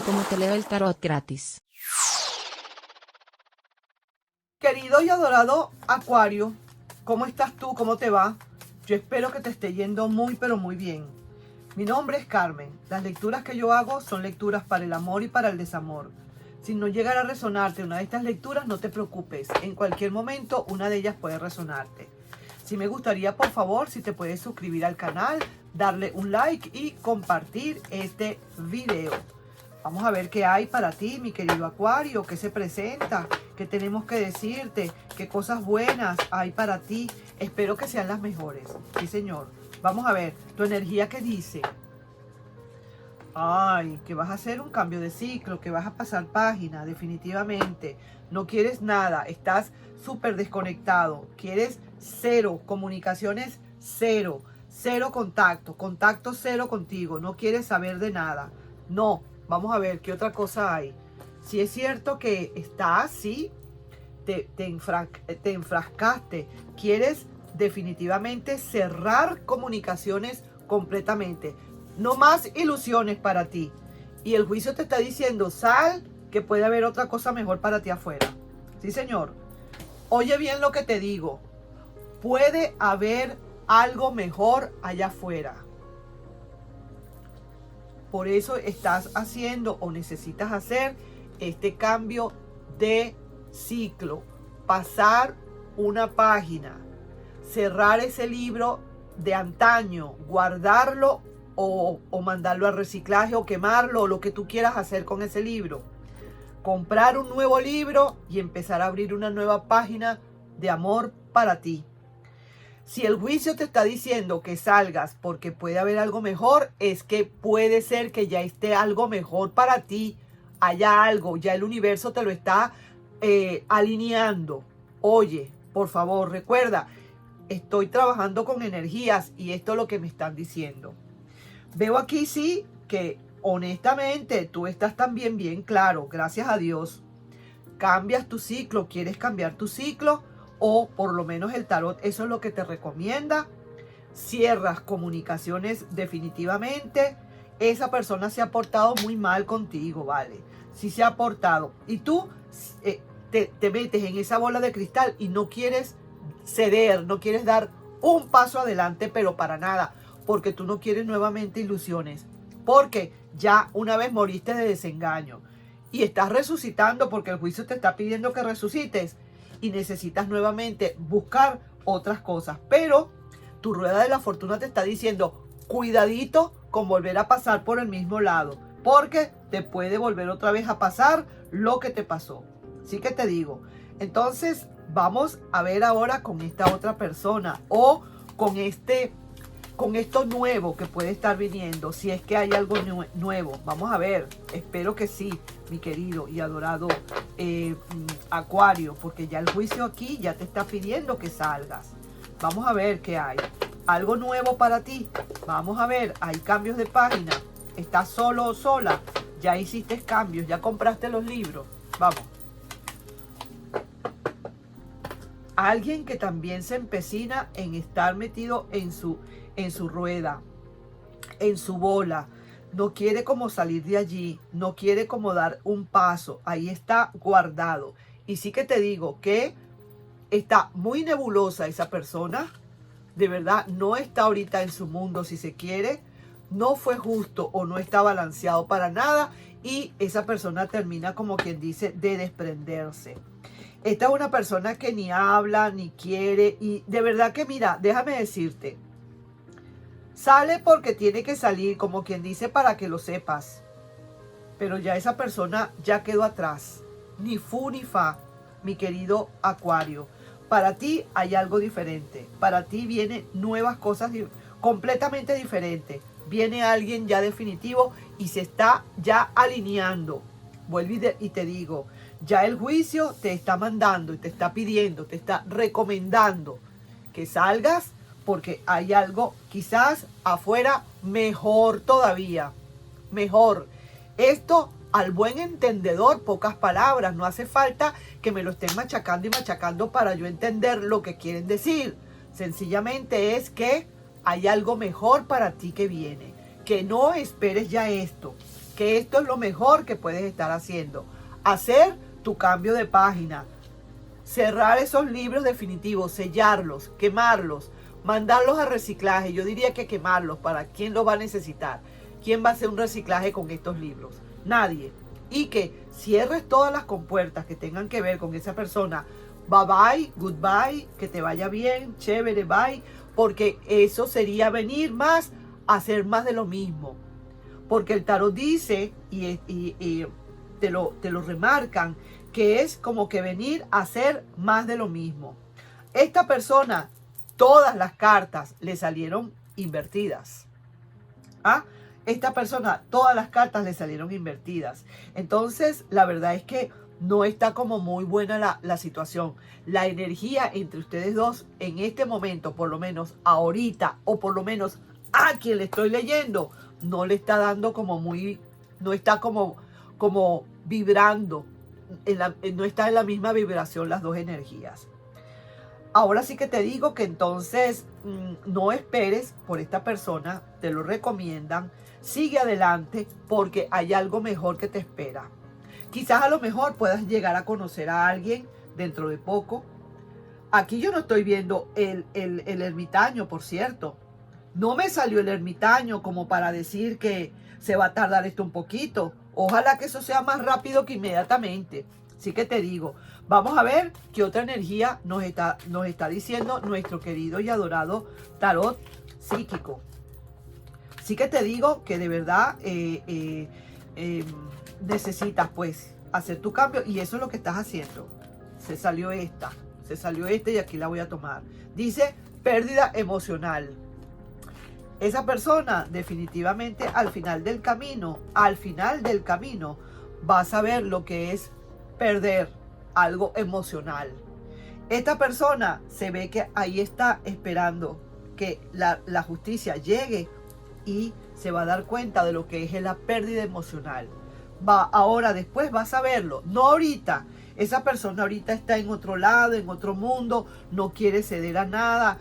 cómo te leo el tarot gratis. Querido y adorado Acuario, ¿cómo estás tú? ¿Cómo te va? Yo espero que te esté yendo muy pero muy bien. Mi nombre es Carmen. Las lecturas que yo hago son lecturas para el amor y para el desamor. Si no llegara a resonarte una de estas lecturas, no te preocupes. En cualquier momento una de ellas puede resonarte. Sí me gustaría, por favor, si te puedes suscribir al canal, darle un like y compartir este video. Vamos a ver qué hay para ti, mi querido Acuario, qué se presenta, qué tenemos que decirte, qué cosas buenas hay para ti. Espero que sean las mejores. Sí, señor. Vamos a ver, tu energía que dice. Ay, que vas a hacer un cambio de ciclo, que vas a pasar página, definitivamente. No quieres nada, estás súper desconectado. Quieres cero, comunicaciones cero, cero contacto cero contigo. No quieres saber de nada. No, vamos a ver qué otra cosa hay. Si es cierto que estás, sí, te enfrascaste. Quieres definitivamente cerrar comunicaciones completamente. No más ilusiones para ti. Y el juicio te está diciendo, sal, que puede haber otra cosa mejor para ti afuera. Sí, señor. Oye bien lo que te digo. Puede haber algo mejor allá afuera. Por eso estás haciendo o necesitas hacer este cambio de ciclo. Pasar una página. Cerrar ese libro de antaño. Guardarlo o mandarlo al reciclaje o quemarlo o lo que tú quieras hacer con ese libro. Comprar un nuevo libro y empezar a abrir una nueva página de amor para ti. Si el juicio te está diciendo que salgas porque puede haber algo mejor, es que puede ser que ya esté algo mejor para ti. Haya algo, ya el universo te lo está alineando. Oye, por favor, recuerda, estoy trabajando con energías y esto es lo que me están diciendo. Veo aquí sí que honestamente tú estás también bien claro, gracias a Dios. Cambias tu ciclo, quieres cambiar tu ciclo o por lo menos el tarot eso es lo que te recomienda. Cierras comunicaciones definitivamente. Esa persona se ha portado muy mal contigo, ¿vale? Sí se ha portado. Y tú te metes en esa bola de cristal y no quieres ceder, no quieres dar un paso adelante, pero para nada. Porque tú no quieres nuevamente ilusiones. Porque ya una vez moriste de desengaño. Y estás resucitando porque el juicio te está pidiendo que resucites. Y necesitas nuevamente buscar otras cosas. Pero tu rueda de la fortuna te está diciendo, cuidadito con volver a pasar por el mismo lado. Porque te puede volver otra vez a pasar lo que te pasó. Así que te digo. Entonces vamos a ver ahora con esta otra persona. O con esto nuevo que puede estar viniendo, si es que hay algo nuevo. Vamos a ver, espero que sí, mi querido y adorado Acuario, porque ya el juicio aquí ya te está pidiendo que salgas. Vamos a ver qué hay. Algo nuevo para ti. Vamos a ver, hay cambios de página. Estás solo o sola. Ya hiciste cambios, ya compraste los libros. Vamos. Alguien que también se empecina en estar metido en su rueda, en su bola. No quiere como salir de allí, no quiere como dar un paso. Ahí está guardado. Y sí que te digo que está muy nebulosa esa persona. De verdad, no está ahorita en su mundo si se quiere. No fue justo o no está balanceado para nada. Y esa persona termina como quien dice de desprenderse. Esta es una persona que ni habla, ni quiere. Y de verdad que mira, déjame decirte. Sale porque tiene que salir, como quien dice, para que lo sepas. Pero ya esa persona ya quedó atrás. Ni fu ni fa, mi querido Acuario. Para ti hay algo diferente. Para ti vienen nuevas cosas completamente diferentes. Viene alguien ya definitivo y se está ya alineando. Vuelvo y te digo, ya el juicio te está mandando y te está pidiendo, te está recomendando que salgas porque hay algo quizás afuera mejor todavía. Mejor. Esto al buen entendedor, pocas palabras. No hace falta que me lo estén machacando y machacando para yo entender lo que quieren decir. Sencillamente es que hay algo mejor para ti que viene. Que no esperes ya esto. que esto es lo mejor que puedes estar haciendo. Hacer tu cambio de página, cerrar esos libros definitivos, sellarlos, quemarlos, mandarlos a reciclaje. Yo diría que quemarlos. ¿Para quién lo va a necesitar? ¿Quién va a hacer un reciclaje con estos libros? Nadie. Y que cierres todas las compuertas que tengan que ver con esa persona. Bye bye, goodbye, que te vaya bien, chévere, bye. Porque eso sería venir más a hacer más de lo mismo. Porque el tarot dice, y te lo remarcan, que es como que venir a hacer más de lo mismo. Esta persona, todas las cartas le salieron invertidas. Esta persona, todas las cartas le salieron invertidas. Entonces, la verdad es que no está como muy buena la situación. La energía entre ustedes dos en este momento, por lo menos ahorita, o por lo menos a quien le estoy leyendo, no le está dando como muy, no está como vibrando, no está en la misma vibración las dos energías. Ahora sí que te digo que entonces no esperes por esta persona, te lo recomiendan, sigue adelante porque hay algo mejor que te espera. Quizás a lo mejor puedas llegar a conocer a alguien dentro de poco. Aquí yo no estoy viendo el ermitaño, por cierto. No me salió el ermitaño como para decir que se va a tardar esto un poquito. Ojalá que eso sea más rápido que inmediatamente. Así que te digo, vamos a ver qué otra energía nos está diciendo nuestro querido y adorado tarot psíquico. Así que te digo que de verdad necesitas pues hacer tu cambio y eso es lo que estás haciendo. Se salió esta y aquí la voy a tomar. Dice pérdida emocional. Esa persona definitivamente al final del camino va a saber lo que es perder algo emocional. Esta persona se ve que ahí está esperando que la justicia llegue y se va a dar cuenta de lo que es la pérdida emocional. Ahora después va a saberlo, no ahorita. Esa persona ahorita está en otro lado, en otro mundo, no quiere ceder a nada.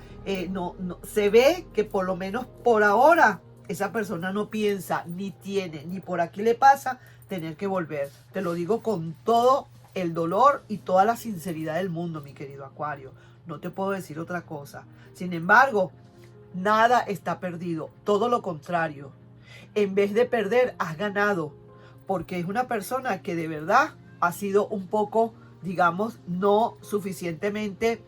Se ve que por lo menos por ahora esa persona no piensa, ni tiene, ni por aquí le pasa tener que volver. Te lo digo con todo el dolor y toda la sinceridad del mundo, mi querido Acuario. No te puedo decir otra cosa. Sin embargo, nada está perdido. Todo lo contrario. En vez de perder, has ganado. Porque es una persona que de verdad ha sido un poco, digamos, no suficientemente...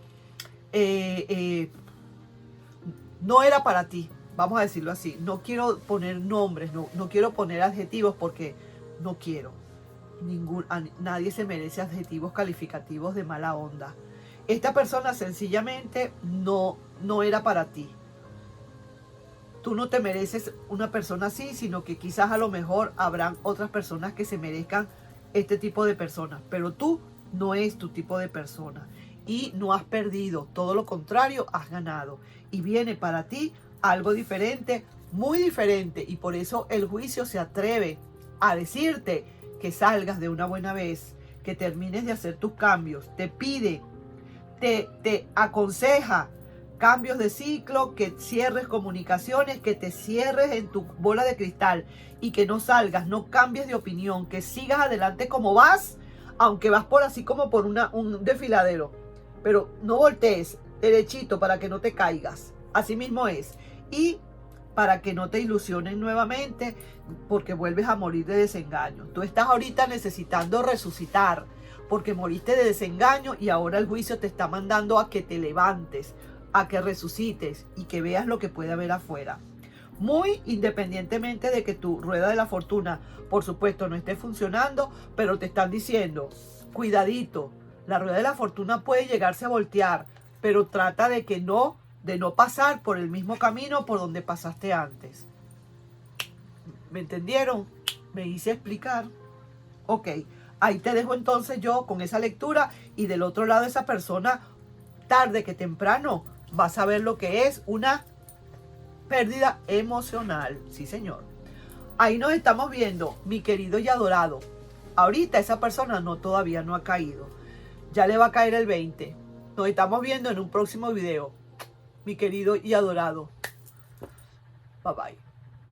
no era para ti, vamos a decirlo así. No quiero poner nombres, no quiero poner adjetivos porque no quiero. Nadie se merece adjetivos calificativos de mala onda. Esta persona sencillamente no era para ti. Tú no te mereces una persona así, sino que quizás a lo mejor habrán otras personas que se merezcan este tipo de personas. Pero tú no es tu tipo de persona. Y no has perdido, todo lo contrario, has ganado. Y viene para ti algo diferente, muy diferente. Y por eso el juicio se atreve a decirte que salgas de una buena vez, que termines de hacer tus cambios. Te pide, te aconseja cambios de ciclo, que cierres comunicaciones, que te cierres en tu bola de cristal y que no salgas, no cambies de opinión, que sigas adelante como vas, aunque vas por así como por un desfiladero. Pero no voltees derechito para que no te caigas. Así mismo es. Y para que no te ilusionen nuevamente porque vuelves a morir de desengaño. Tú estás ahorita necesitando resucitar porque moriste de desengaño y ahora el juicio te está mandando a que te levantes, a que resucites y que veas lo que puede haber afuera. Muy independientemente de que tu rueda de la fortuna, por supuesto, no esté funcionando, pero te están diciendo, cuidadito. La rueda de la fortuna puede llegarse a voltear, pero trata de no pasar por el mismo camino por donde pasaste antes. ¿Me entendieron? ¿Me hice explicar? Ok, ahí te dejo entonces yo con esa lectura y del otro lado esa persona, tarde que temprano, va a saber lo que es una pérdida emocional. Sí, señor. Ahí nos estamos viendo, mi querido y adorado. Ahorita esa persona todavía no ha caído. Ya le va a caer el 20. Nos estamos viendo en un próximo video. Mi querido y adorado. Bye bye.